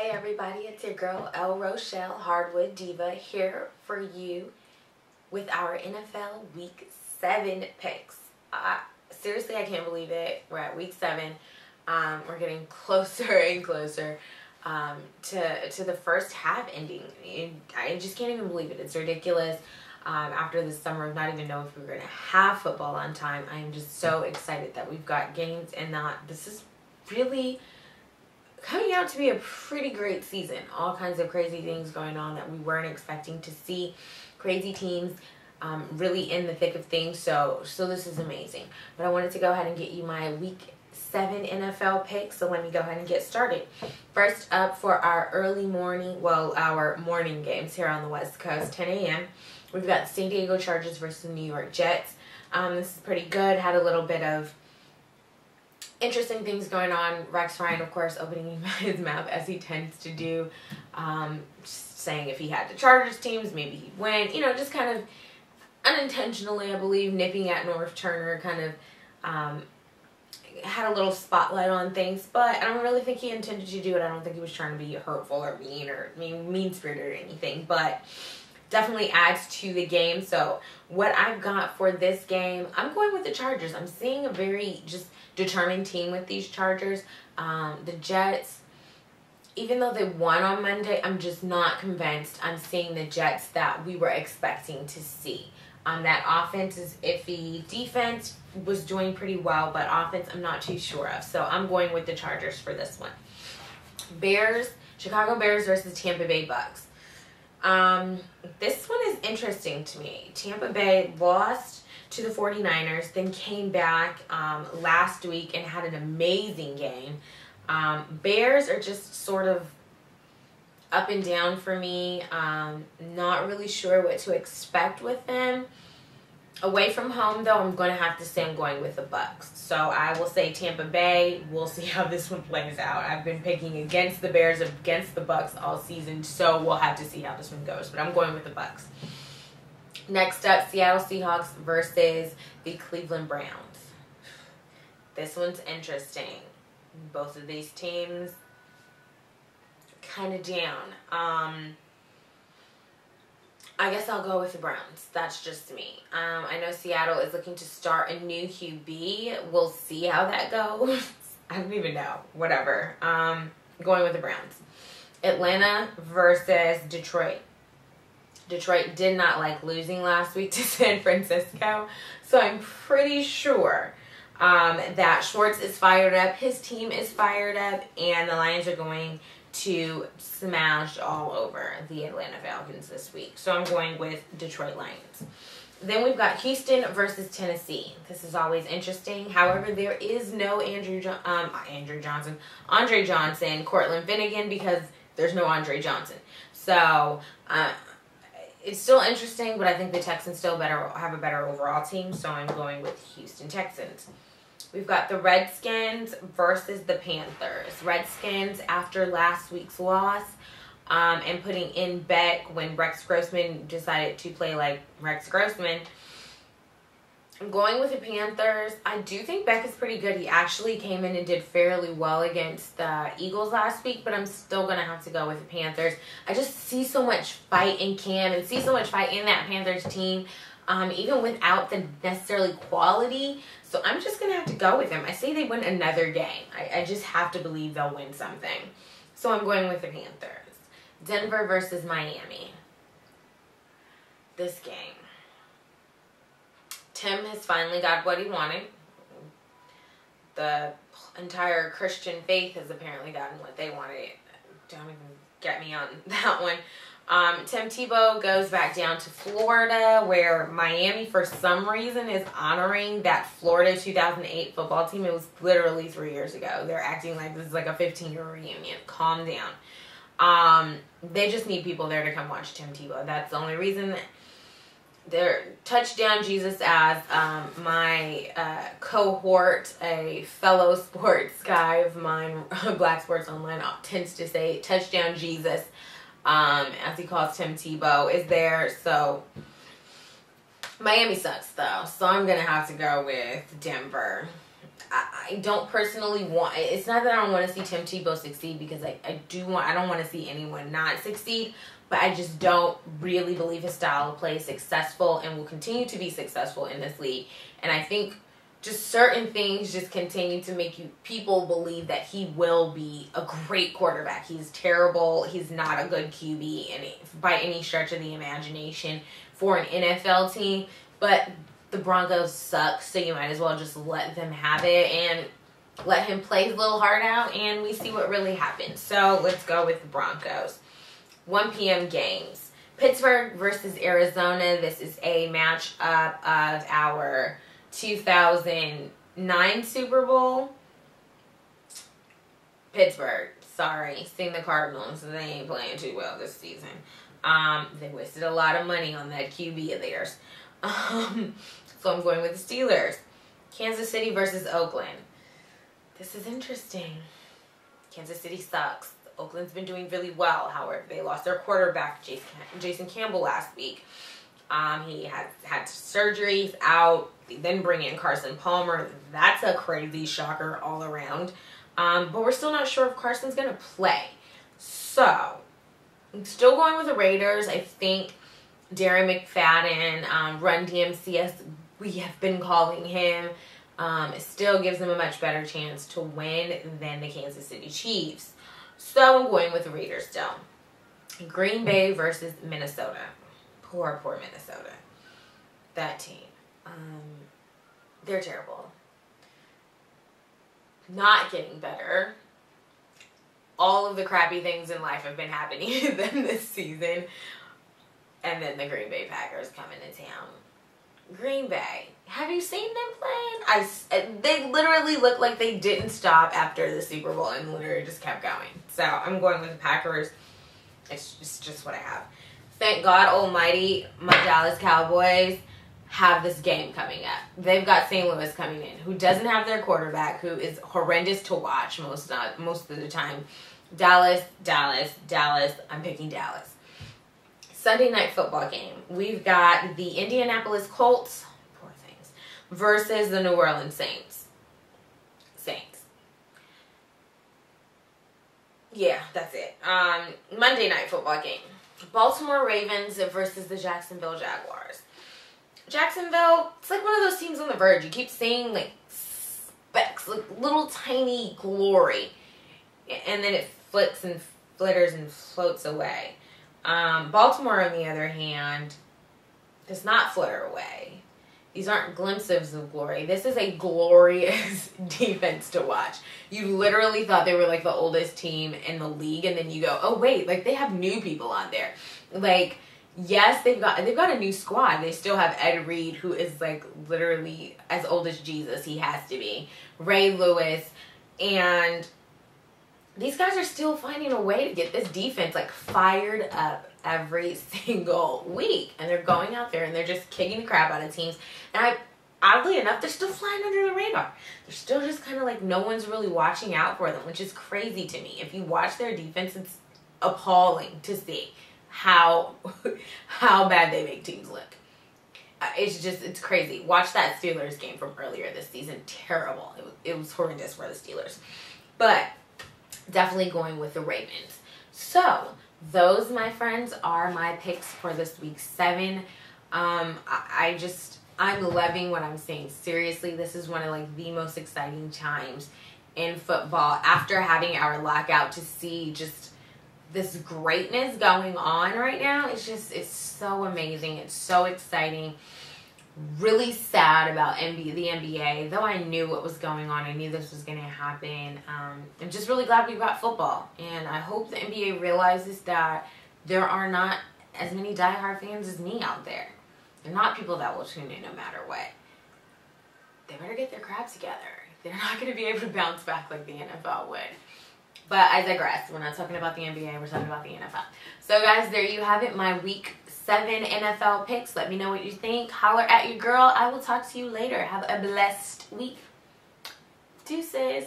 Hey everybody, it's your girl El Rochelle Hardwood Diva here for you with our NFL Week 7 picks. Seriously, I can't believe it. We're at Week 7. We're getting closer and closer to the first half ending. I just can't even believe it. It's ridiculous. After this summer of not even knowing if we were going to have football on time, I am just so excited that we've got games and that this is really coming out to be a pretty great season. All kinds of crazy things going on that we weren't expecting to see. Crazy teams really in the thick of things. So this is amazing. But I wanted to go ahead and get you my Week 7 NFL picks. So let me go ahead and get started. First up for our our morning games here on the West Coast, 10 a.m. We've got San Diego Chargers versus New York Jets. This is pretty good. Had a little bit of interesting things going on. Rex Ryan, of course, opening his mouth as he tends to do, saying if he had the Chargers teams, maybe he'd win. You know, just kind of unintentionally, I believe, nipping at North Turner, kind of had a little spotlight on things. But I don't really think he intended to do it. I don't think he was trying to be hurtful or mean-spirited or anything. But definitely adds to the game. So what I've got for this game, I'm going with the Chargers. I'm seeing a very just determined team with these Chargers. The Jets, even though they won on Monday, I'm just not convinced I'm seeing the Jets that we were expecting to see. That offense is iffy. Defense was doing pretty well, but offense I'm not too sure of. So I'm going with the Chargers for this one. Chicago Bears versus Tampa Bay Bucks. This one is interesting to me. Tampa Bay lost to the 49ers, then came back last week and had an amazing game. Bears are just sort of up and down for me. Not really sure what to expect with them. Away from home, though, I'm going to have to say I'm going with the Bucks. So I will say Tampa Bay. We'll see how this one plays out. I've been picking against the Bears, against the Bucks all season, so we'll have to see how this one goes. But I'm going with the Bucks. Next up, Seattle Seahawks versus the Cleveland Browns. This one's interesting. Both of these teams kind of down. I guess I'll go with the Browns. That's just me. I know Seattle is looking to start a new QB. We'll see how that goes. I don't even know. Whatever. Going with the Browns. Atlanta versus Detroit. Detroit did not like losing last week to San Francisco. So I'm pretty sure that Schwartz is fired up. His team is fired up. And the Lions are going to smash all over the Atlanta Falcons this week. So I'm going with Detroit Lions. Then we've got Houston versus Tennessee. This is always interesting. However, there is no Andre Johnson, Cortland Finnegan, because there's no Andre Johnson. So it's still interesting, but I think the Texans still have a better overall team. So I'm going with Houston Texans. We've got the Redskins versus the Panthers. Redskins, after last week's loss, and putting in Beck when Rex Grossman decided to play like Rex Grossman, I'm going with the Panthers. I do think Beck is pretty good. He actually came in and did fairly well against the Eagles last week, but I'm still going to have to go with the Panthers. I just see so much fight in Cam and see so much fight in that Panthers team, even without the necessarily quality. So I'm just going to have to go with them. I say they win another game. I just have to believe they'll win something. So I'm going with the Panthers. Denver versus Miami. This game. Tim has finally got what he wanted. The entire Christian faith has apparently gotten what they wanted. Don't even get me on that one. Tim Tebow goes back down to Florida, where Miami, for some reason, is honoring that Florida 2008 football team. It was literally 3 years ago. They're acting like this is like a 15-year reunion. Calm down. They just need people there to come watch Tim Tebow. That's the only reason. They're Touchdown Jesus, as my cohort, a fellow sports guy of mine, Black Sports Online, tends to say, Touchdown Jesus, as he calls Tim Tebow, is there. So Miami sucks, though. So I'm going to have to go with Denver. I don't personally want, it's not that I don't want to see Tim Tebow succeed, because I don't want to see anyone not succeed, but I just don't really believe his style of play is successful and will continue to be successful in this league. And I think just certain things just continue to make people believe that he will be a great quarterback. He's terrible. He's not a good QB by any stretch of the imagination for an NFL team, but the Broncos suck, so you might as well just let them have it and let him play his little heart out, and we see what really happens. So let's go with the Broncos. 1 p.m. games. Pittsburgh versus Arizona. This is a matchup of our 2009 Super Bowl. Pittsburgh, sorry, seeing the Cardinals, they ain't playing too well this season. They wasted a lot of money on that QB of theirs. So I'm going with the Steelers. Kansas City versus Oakland. This is interesting. Kansas City sucks. Oakland's been doing really well. However, they lost their quarterback, Jason Campbell, last week. He had surgeries out. They then bring in Carson Palmer. That's a crazy shocker all around. But we're still not sure if Carson's going to play. So, I'm still going with the Raiders. I think Darren McFadden, Run DMC, as we have been calling him, still gives them a much better chance to win than the Kansas City Chiefs. So I'm going with the Raiders still. Green Bay versus Minnesota. Poor Minnesota. That team. They're terrible. Not getting better. All of the crappy things in life have been happening to them this season. And then the Green Bay Packers coming to town. Green Bay. Have you seen them playing? They literally look like they didn't stop after the Super Bowl and literally just kept going. So I'm going with the Packers. It's just what I have. Thank God almighty, my Dallas Cowboys have this game coming up. They've got St. Louis coming in, who doesn't have their quarterback, who is horrendous to watch most of the time. Dallas. I'm picking Dallas. Sunday night football game. We've got the Indianapolis Colts, poor things, versus the New Orleans Saints. Yeah, that's it. Monday night football game. Baltimore Ravens versus the Jacksonville Jaguars. Jacksonville, it's like one of those teams on the verge. You keep seeing like specks, like little tiny glory, and then it flicks and flitters and floats away. Baltimore, on the other hand, does not flitter away. These aren't glimpses of glory. This is a glorious defense to watch. You literally thought they were like the oldest team in the league, and then you go, oh wait, like they have new people on there. Like, yes, they've got a new squad. They still have Ed Reed, who is like literally as old as Jesus. He has to be. Ray Lewis, and these guys are still finding a way to get this defense like fired up every single week. And they're going out there and they're just kicking the crap out of teams. And oddly enough, they're still flying under the radar. They're still just kind of like no one's really watching out for them, which is crazy to me. If you watch their defense, it's appalling to see how bad they make teams look. It's crazy. Watch that Steelers game from earlier this season. Terrible. It was horrendous for the Steelers. But definitely going with the Ravens. So, those, my friends, are my picks for this week 7. I'm loving what I'm seeing. Seriously, this is one of like the most exciting times in football after having our lockout, to see just this greatness going on right now. It's so amazing. It's so exciting. Really sad about the NBA, though I knew what was going on. I knew this was going to happen. I'm just really glad we got football, and I hope the NBA realizes that there are not as many diehard fans as me out there. They're not people that will tune in no matter what. They better get their crap together. They're not going to be able to bounce back like the NFL would. But I digress. We're not talking about the NBA. We're talking about the NFL. So, guys, there you have it. My week 7 NFL picks. Let me know what you think. Holler at your girl. I will talk to you later. Have a blessed week. Deuces.